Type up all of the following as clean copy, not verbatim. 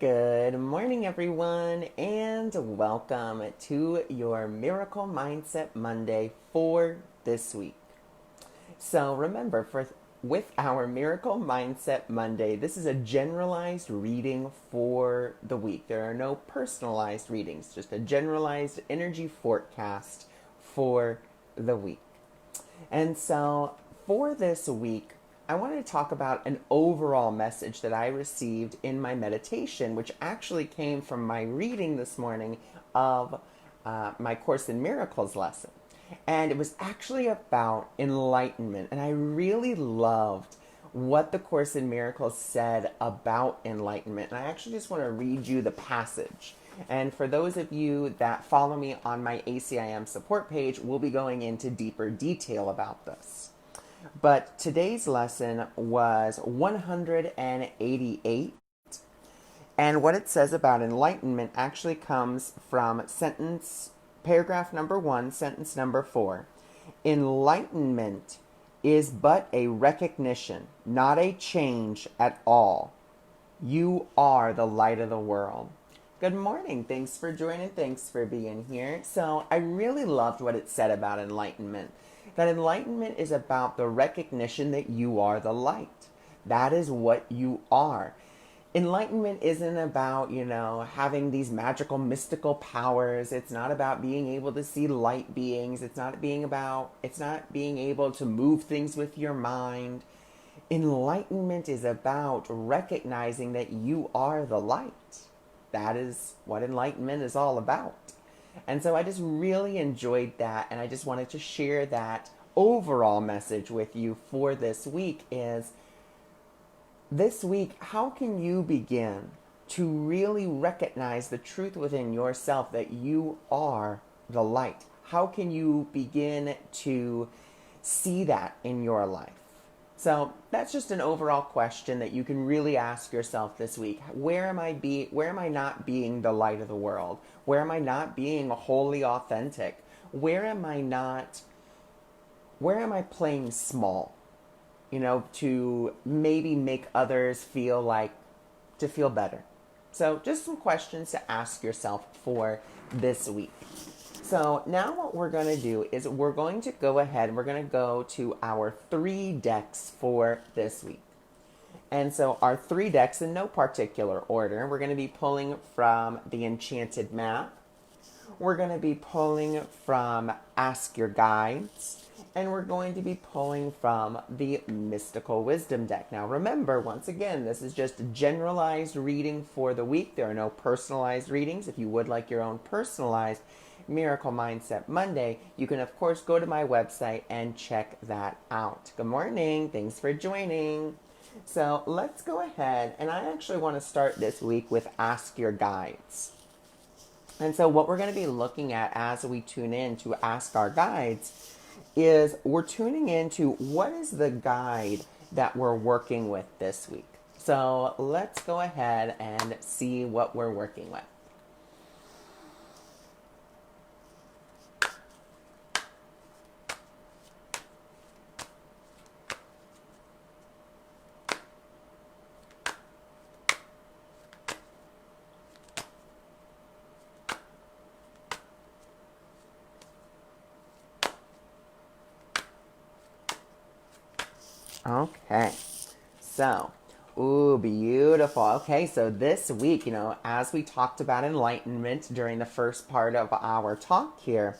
Good morning, everyone, and welcome to your Miracle Mindset Monday for this week. So remember, with our Miracle Mindset Monday, this is a generalized reading for the week. There are no personalized readings, just a generalized energy forecast for the week. And so for this week, I wanted to talk about an overall message that I received in my meditation, which actually came from my reading this morning of my Course in Miracles lesson. And it was actually about enlightenment. And I really loved what the Course in Miracles said about enlightenment. And I actually just want to read you the passage. And for those of you that follow me on my ACIM support page, we'll be going into deeper detail about this. But today's lesson was 188. And what it says about enlightenment actually comes from paragraph number 1, sentence number 4. Enlightenment is but a recognition, not a change at all. You are the light of the world. Good morning. Thanks for joining. Thanks for being here. So I really loved what it said about enlightenment. That enlightenment is about the recognition that you are the light. That is what you are. Enlightenment isn't about, having these magical, mystical powers. It's not about being able to see light beings. It's not being able to move things with your mind. Enlightenment is about recognizing that you are the light. That is what enlightenment is all about. And so I just really enjoyed that, and I just wanted to share that overall message with you for this week is, this week, how can you begin to really recognize the truth within yourself that you are the light? How can you begin to see that in your life? So that's just an overall question that you can really ask yourself this week. Where am I not being the light of the world? Where am I not being wholly authentic? Where am I playing small? To maybe make others feel better. So just some questions to ask yourself for this week. So now what we're going to do is we're going to go ahead and we're going to go to our 3 decks for this week. And so our 3 decks in no particular order, we're going to be pulling from the Enchanted Map. We're going to be pulling from Ask Your Guides. And we're going to be pulling from the Mystical Wisdom deck. Now remember, once again, this is just a generalized reading for the week. There are no personalized readings. If you would like your own personalized Miracle Mindset Monday, you can of course go to my website and check that out. Good morning. Thanks for joining. So let's go ahead, and I actually want to start this week with Ask Your Guides. And so what we're going to be looking at as we tune in to Ask Our Guides is we're tuning into what is the guide that we're working with this week. So let's go ahead and see what we're working with. Okay, so, ooh, beautiful. Okay, so this week, as we talked about enlightenment during the first part of our talk here,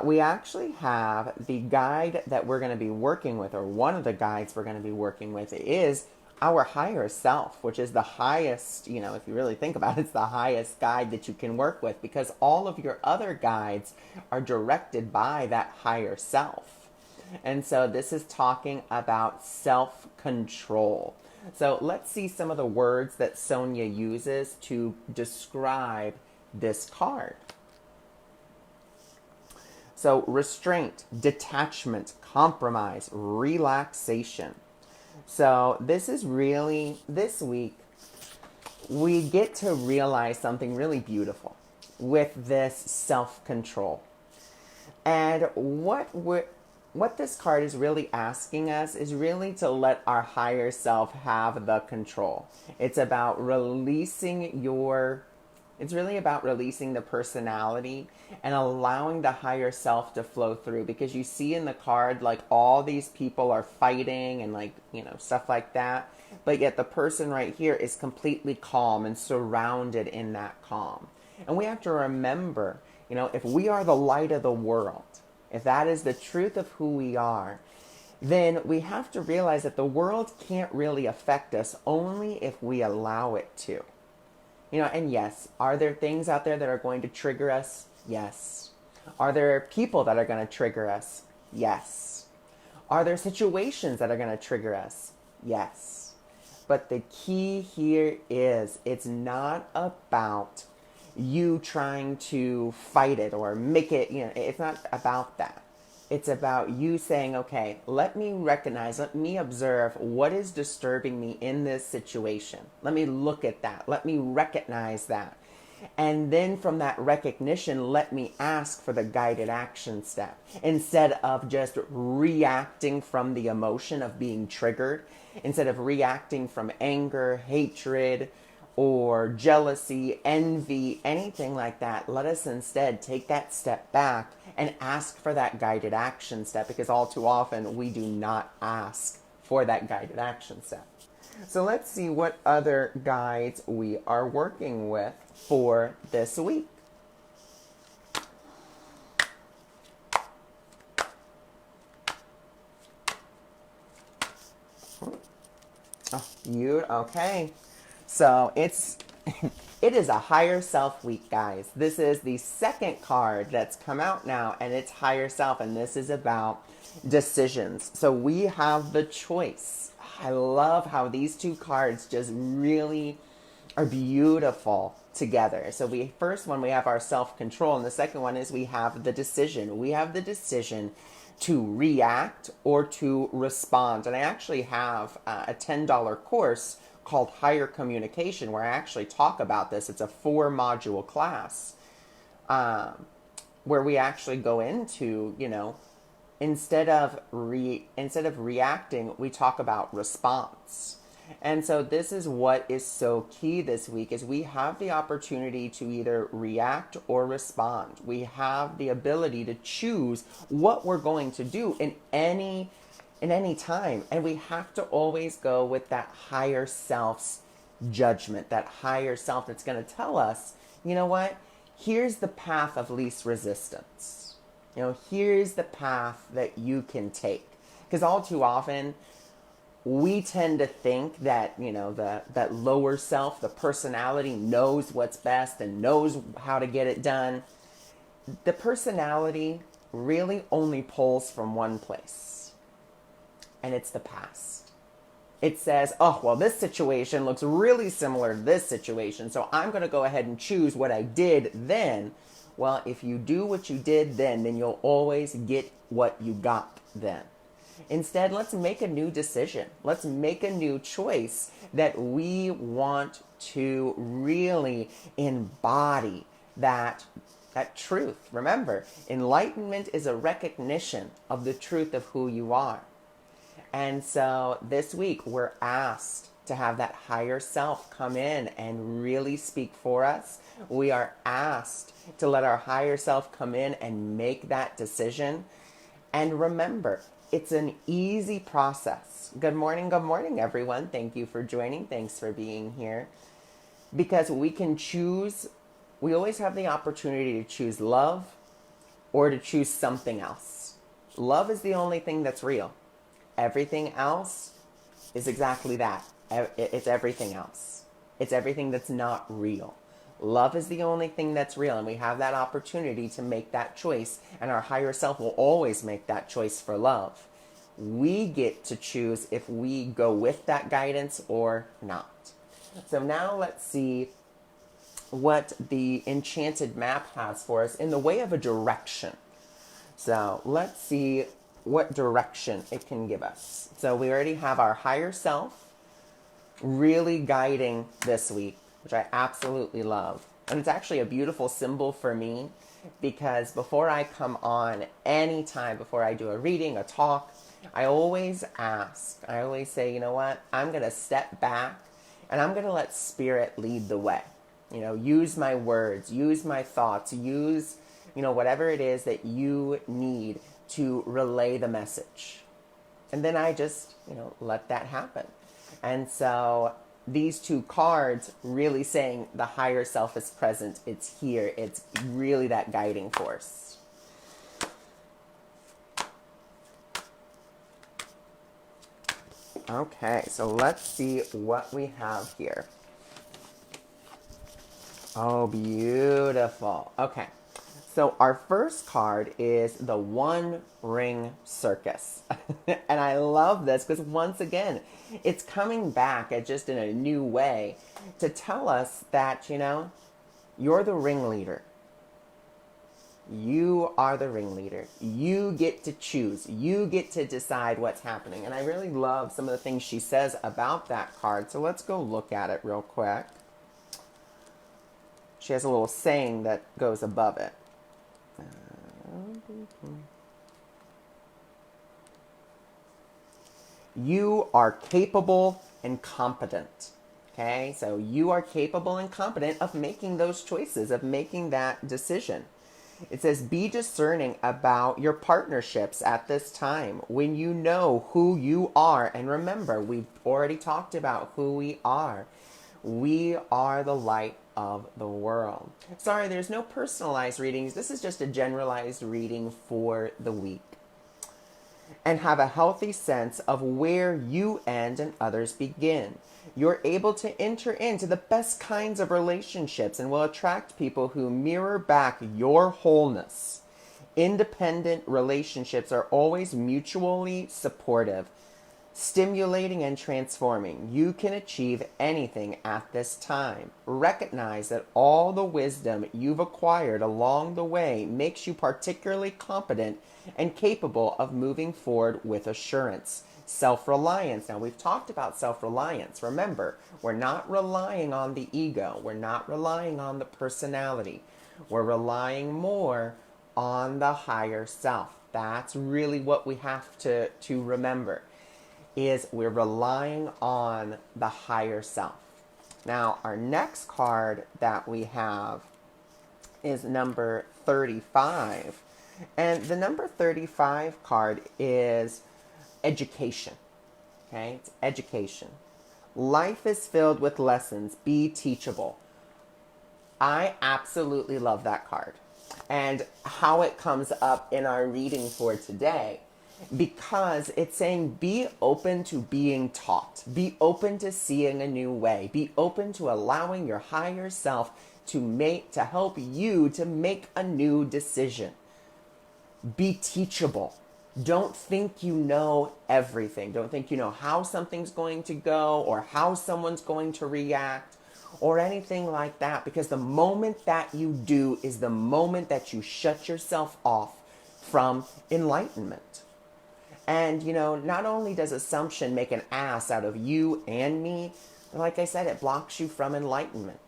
we actually have the guide that we're going to be working with, or one of the guides we're going to be working with is our higher self, which is the highest, if you really think about it, it's the highest guide that you can work with, because all of your other guides are directed by that higher self. And so this is talking about self-control. So let's see some of the words that Sonia uses to describe this card. So restraint, detachment, compromise, relaxation. So this week, we get to realize something really beautiful with this self-control. And what this card is really asking us is really to let our higher self have the control. It's about releasing your, it's really about releasing the personality and allowing the higher self to flow through, because you see in the card, like, all these people are fighting and, like, you know, stuff like that. But yet the person right here is completely calm and surrounded in that calm. And we have to remember, you know, if we are the light of the world, if that is the truth of who we are, then we have to realize that the world can't really affect us only if we allow it to. You know, and yes, are there things out there that are going to trigger us? Yes. Are there people that are going to trigger us? Yes. Are there situations that are going to trigger us? Yes. But the key here is it's not about you trying to fight it or make it, you know, it's not about that. It's about you saying, okay, let me recognize, let me observe what is disturbing me in this situation. Let me look at that. Let me recognize that. And then from that recognition, let me ask for the guided action step instead of just reacting from the emotion of being triggered, instead of reacting from anger, hatred, or jealousy, envy, anything like that. Let us instead take that step back and ask for that guided action step, because all too often we do not ask for that guided action step. So let's see what other guides we are working with for this week. Oh, okay. So it is a higher self week, guys. This is the second card that's come out now, and it's higher self, and this is about decisions. So we have the choice. I love how these two cards just really are beautiful together. So first one, we have our self-control, and the second one is we have the decision. We have the decision to react or to respond. And I actually have a $10 course called Higher Communication, where I actually talk about this. It's a 4-module class where we actually go into, you know, instead of reacting, we talk about response. And so this is what is so key this week, is we have the opportunity to either react or respond. We have the ability to choose what we're going to do in any time. And we have to always go with that higher self's judgment, that higher self that's going to tell us, you know what, here's the path of least resistance. You know, here's the path that you can take. Because all too often, we tend to think that, you know, that lower self, the personality, knows what's best and knows how to get it done. The personality really only pulls from one place, and it's the past. It says, oh, well, this situation looks really similar to this situation, so I'm going to go ahead and choose what I did then. Well, if you do what you did then you'll always get what you got then. Instead, let's make a new decision. Let's make a new choice that we want to really embody that truth. Remember, enlightenment is a recognition of the truth of who you are. And so this week, we're asked to have that higher self come in and really speak for us. We are asked to let our higher self come in and make that decision. And remember, it's an easy process. Good morning, everyone. Thank you for joining. Thanks for being here. Because we can choose, we always have the opportunity to choose love or to choose something else. Love is the only thing that's real. Everything else is exactly that. It's everything else. It's everything that's not real. Love is the only thing that's real, and we have that opportunity to make that choice, and our higher self will always make that choice for love. We get to choose if we go with that guidance or not. So now let's see what the enchanted map has for us in the way of a direction. So let's see what direction it can give us. So we already have our higher self really guiding this week, which I absolutely love. And it's actually a beautiful symbol for me because before I come on, anytime before I do a reading, a talk, I always say, you know what? I'm going to step back and I'm going to let spirit lead the way. Use my words, use my thoughts, use, whatever it is that you need to relay the message. And then I just, let that happen. And so these two cards really saying the higher self is present. It's here. It's really that guiding force. Okay, so let's see what we have here. Oh, beautiful. Okay. So our first card is the One Ring Circus. And I love this because once again, it's coming back just in a new way to tell us that, you're the ringleader. You are the ringleader. You get to choose. You get to decide what's happening. And I really love some of the things she says about that card. So let's go look at it real quick. She has a little saying that goes above it. You are capable and competent. Okay, so you are capable and competent of making those choices, of making that decision. It says, be discerning about your partnerships at this time when you know who you are. And remember, we've already talked about who we are. We are the light of the world. Sorry, there's no personalized readings. This is just a generalized reading for the week. And have a healthy sense of where you end and others begin. You're able to enter into the best kinds of relationships and will attract people who mirror back your wholeness. Independent relationships are always mutually supportive, stimulating and transforming. You can achieve anything at this time. Recognize that all the wisdom you've acquired along the way makes you particularly competent and capable of moving forward with assurance. Self-reliance. Now, we've talked about self-reliance. Remember, we're not relying on the ego. We're not relying on the personality. We're relying more on the higher self. That's really what we have to remember, is we're relying on the higher self. Now, our next card that we have is number 35. And the number 35 card is education. Okay, it's education. Life is filled with lessons. Be teachable. I absolutely love that card and how it comes up in our reading for today, because it's saying be open to being taught. Be open to seeing a new way. Be open to allowing your higher self to help you to make a new decision. Be teachable. Don't think you know everything. Don't think you know how something's going to go or how someone's going to react or anything like that, because the moment that you do is the moment that you shut yourself off from enlightenment. And, not only does assumption make an ass out of you and me, like I said, it blocks you from enlightenment.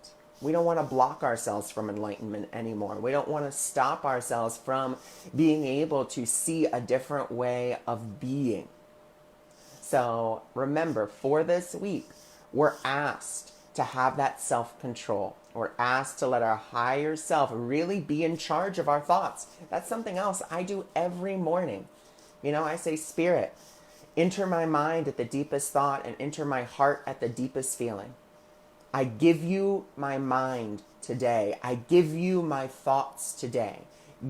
We don't want to block ourselves from enlightenment anymore. We don't want to stop ourselves from being able to see a different way of being. So remember, for this week, we're asked to have that self-control. We're asked to let our higher self really be in charge of our thoughts. That's something else I do every morning. I say, Spirit, enter my mind at the deepest thought and enter my heart at the deepest feeling. I give you my mind today. I give you my thoughts today.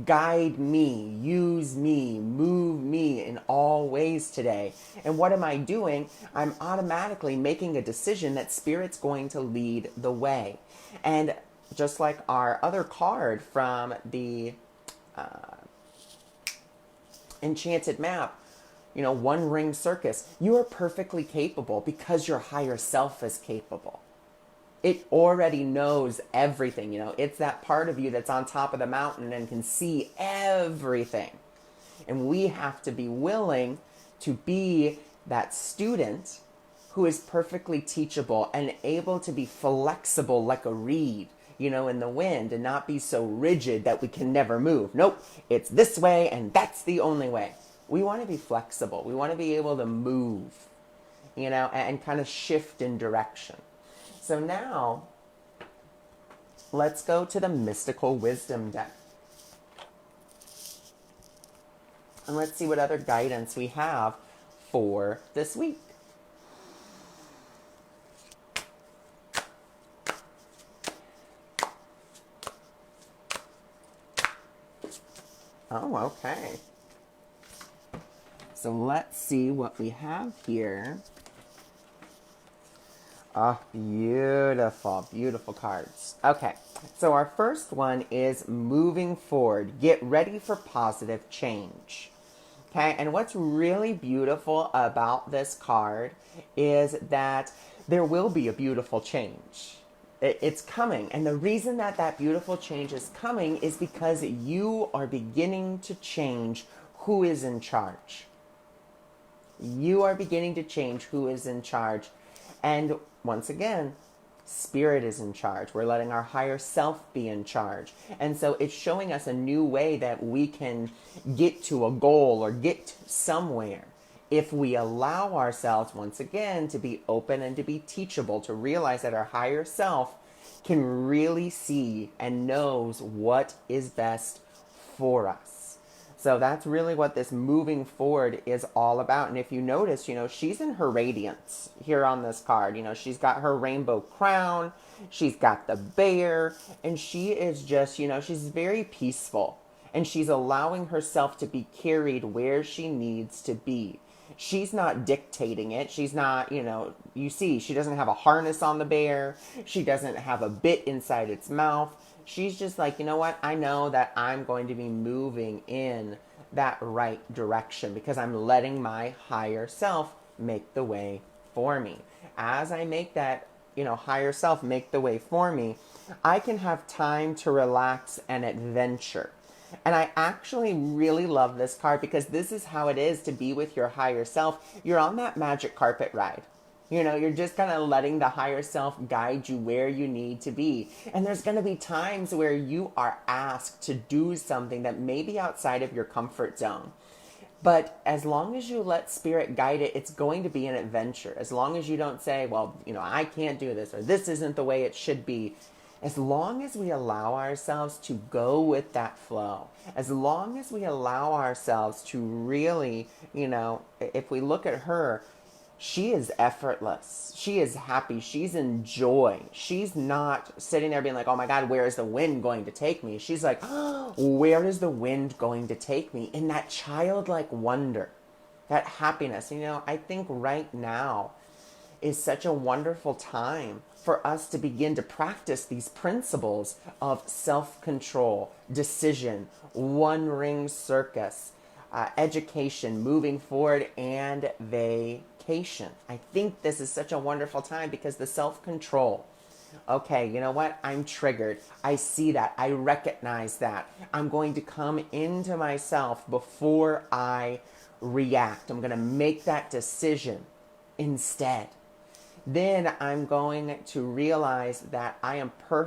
Guide me, use me, move me in all ways today. And what am I doing? I'm automatically making a decision that Spirit's going to lead the way. And just like our other card from the Enchanted Map, One Ring Circus, you are perfectly capable because your higher self is capable. It already knows everything, It's that part of you that's on top of the mountain and can see everything. And we have to be willing to be that student who is perfectly teachable and able to be flexible like a reed, in the wind, and not be so rigid that we can never move. Nope, it's this way and that's the only way. We want to be flexible. We want to be able to move, and kind of shift in direction. So now, let's go to the Mystical Wisdom deck. And let's see what other guidance we have for this week. Oh, okay. So let's see what we have here. Oh, beautiful, beautiful cards. Okay, so our first one is moving forward. Get ready for positive change. Okay, and what's really beautiful about this card is that there will be a beautiful change. It's coming. And the reason that that beautiful change is coming is because you are beginning to change who is in charge. You are beginning to change who is in charge. And once again, Spirit is in charge. We're letting our higher self be in charge. And so it's showing us a new way that we can get to a goal or get somewhere if we allow ourselves, once again, to be open and to be teachable, to realize that our higher self can really see and knows what is best for us. So that's really what this moving forward is all about. And if you notice, she's in her radiance here on this card. She's got her rainbow crown, she's got the bear, and she is just, she's very peaceful. And she's allowing herself to be carried where she needs to be. She's not dictating it. She's not, you see, she doesn't have a harness on the bear. She doesn't have a bit inside its mouth. She's just like, you know what? I know that I'm going to be moving in that right direction because I'm letting my higher self make the way for me. As I make that, higher self make the way for me, I can have time to relax and adventure. And I actually really love this card because this is how it is to be with your higher self. You're on that magic carpet ride. You're just kind of letting the higher self guide you where you need to be. And there's going to be times where you are asked to do something that may be outside of your comfort zone. But as long as you let Spirit guide it, it's going to be an adventure. As long as you don't say, well, I can't do this, or this isn't the way it should be. As long as we allow ourselves to go with that flow, as long as we allow ourselves to really, if we look at her, she is effortless. She is happy. She's in joy. She's not sitting there being like, oh my God, where is the wind going to take me? She's like, oh, where is the wind going to take me? In that childlike wonder, that happiness. I think right now is such a wonderful time for us to begin to practice these principles of self-control, decision, one ring circus, education, moving forward, and vacation. I think this is such a wonderful time because the self-control, okay, you know what? I'm triggered. I see that. I recognize that. I'm going to come into myself before I react. I'm going to make that decision instead. Then I'm going to realize that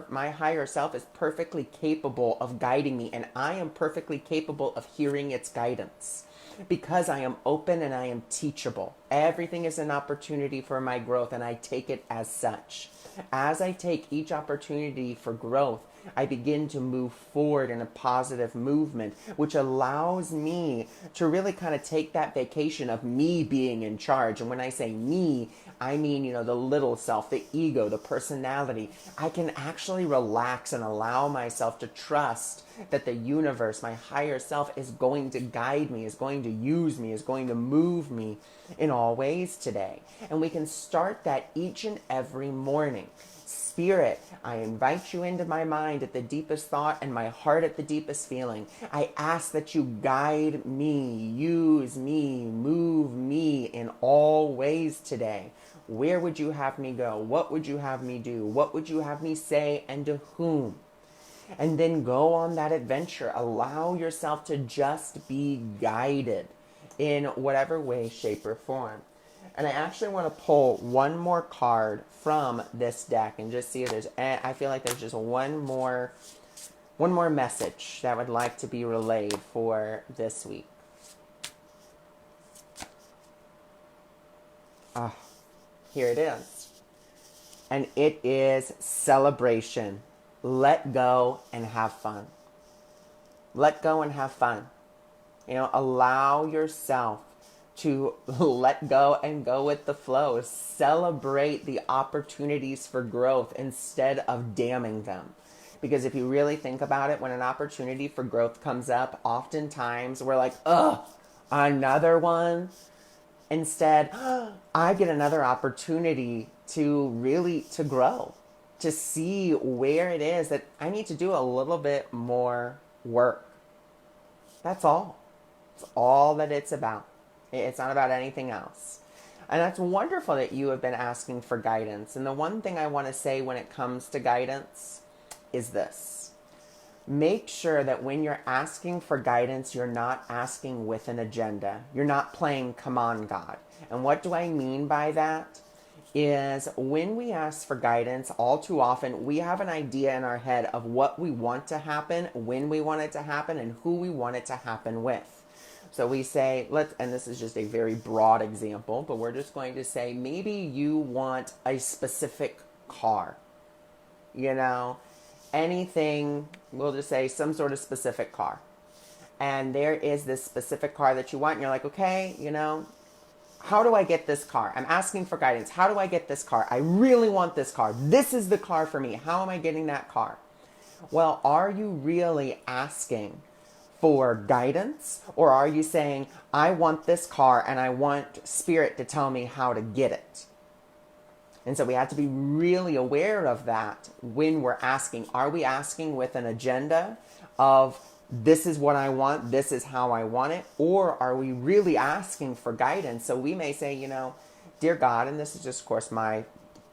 my higher self is perfectly capable of guiding me, and I am perfectly capable of hearing its guidance because I am open and I am teachable. Everything is an opportunity for my growth, and I take it as such. As I take each opportunity for growth, I begin to move forward in a positive movement, which allows me to really kind of take that vacation of me being in charge. And when I say me, I mean, the little self, the ego, the personality. I can actually relax and allow myself to trust that the universe, my higher self, is going to guide me, is going to use me, is going to move me in all ways today. And we can start that each and every morning. Spirit, I invite you into my mind at the deepest thought and my heart at the deepest feeling. I ask that you guide me, use me, move me in all ways today. Where would you have me go? What would you have me do? What would you have me say, and to whom? And then go on that adventure. Allow yourself to just be guided in whatever way, shape, or form. And I actually want to pull one more card from this deck and just see if there's, I feel like there's just one more message that would like to be relayed for this week. Here it is. And it is celebration. Let go and have fun. Let go and have fun. Allow yourself to let go and go with the flow. Celebrate the opportunities for growth instead of damning them. Because if you really think about it, when an opportunity for growth comes up, oftentimes we're like, ugh, another one. Instead, I get another opportunity to grow, to see where it is that I need to do a little bit more work. That's all. It's all that it's about. It's not about anything else. And that's wonderful that you have been asking for guidance. And the one thing I want to say when it comes to guidance is this. Make sure that when you're asking for guidance, you're not asking with an agenda. You're not playing come on, God. And what do I mean by that? Is when we ask for guidance, all too often, we have an idea in our head of what we want to happen, when we want it to happen, and who we want it to happen with. So we say, and this is just a very broad example, but we're just going to say, maybe you want a specific car. Anything, we'll just say some sort of specific car. And there is this specific car that you want, and you're like, okay, how do I get this car? I'm asking for guidance. How do I get this car? I really want this car. This is the car for me. How am I getting that car? Well, are you really asking for guidance? Or are you saying, I want this car and I want Spirit to tell me how to get it? And so we have to be really aware of that when we're asking. Are we asking with an agenda of this is what I want, this is how I want it? Or are we really asking for guidance? So we may say, dear God, and this is just, of course, my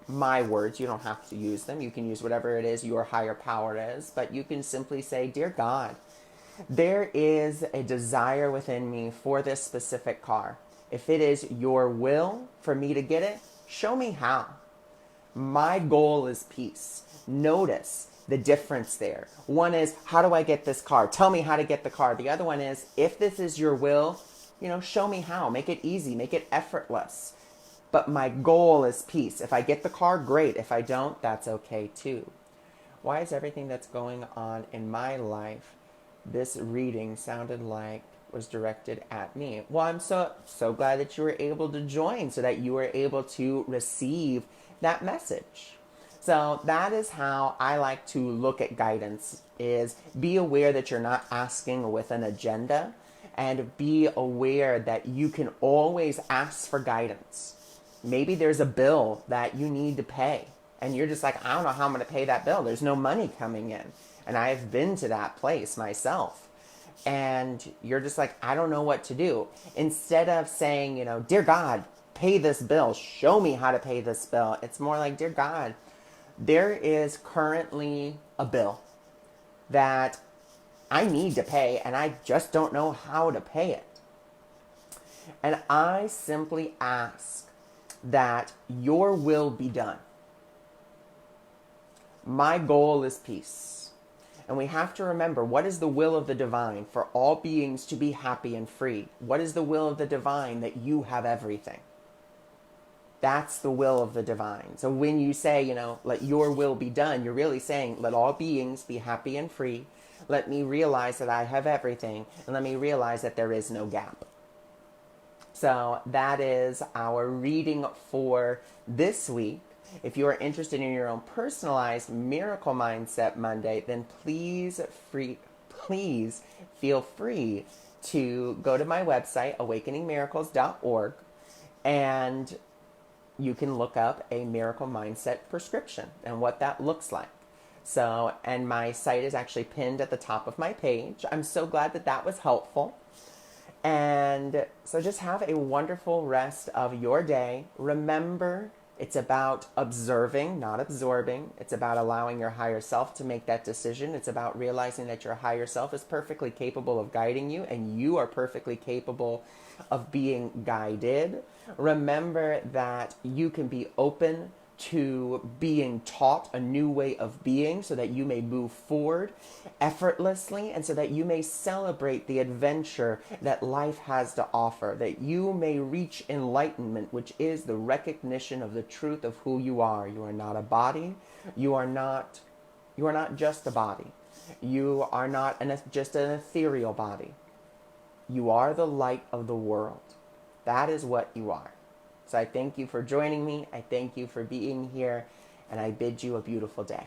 words. You don't have to use them. You can use whatever it is your higher power is. But you can simply say, dear God, there is a desire within me for this specific car. If it is your will for me to get it, show me how. My goal is peace. Notice the difference there. One is, how do I get this car? Tell me how to get the car. The other one is, if this is your will, show me how. Make it easy. Make it effortless. But my goal is peace. If I get the car, great. If I don't, that's okay too. Why is everything that's going on in my life, this reading sounded like was directed at me? Well, I'm so glad that you were able to join so that you were able to receive that message. So that is how I like to look at guidance, is be aware that you're not asking with an agenda, and be aware that you can always ask for guidance. Maybe there's a bill that you need to pay and you're just like, I don't know how I'm going to pay that bill. There's no money coming in. And I've been to that place myself. And you're just like, I don't know what to do. Instead of saying, dear God, pay this bill. Show me how to pay this bill. It's more like, dear God, there is currently a bill that I need to pay and I just don't know how to pay it. And I simply ask that your will be done. My goal is peace. And we have to remember, what is the will of the divine? For all beings to be happy and free. What is the will of the divine? That you have everything. That's the will of the divine. So when you say, let your will be done, you're really saying, let all beings be happy and free. Let me realize that I have everything. And let me realize that there is no gap. So that is our reading for this week. If you are interested in your own personalized Miracle Mindset Monday, then please feel free to go to my website, awakeningmiracles.org, and you can look up a Miracle Mindset prescription and what that looks like. So, and my site is actually pinned at the top of my page. I'm so glad that that was helpful. And so just have a wonderful rest of your day. Remember It's about observing, not absorbing. It's about allowing your higher self to make that decision. It's about realizing that your higher self is perfectly capable of guiding you, and you are perfectly capable of being guided. Remember that you can be open to being taught a new way of being so that you may move forward effortlessly and so that you may celebrate the adventure that life has to offer, that you may reach enlightenment, which is the recognition of the truth of who you are. You are not a body. You are not just a body. You are not just an ethereal body. You are the light of the world. That is what you are. So I thank you for joining me. I thank you for being here. And I bid you a beautiful day.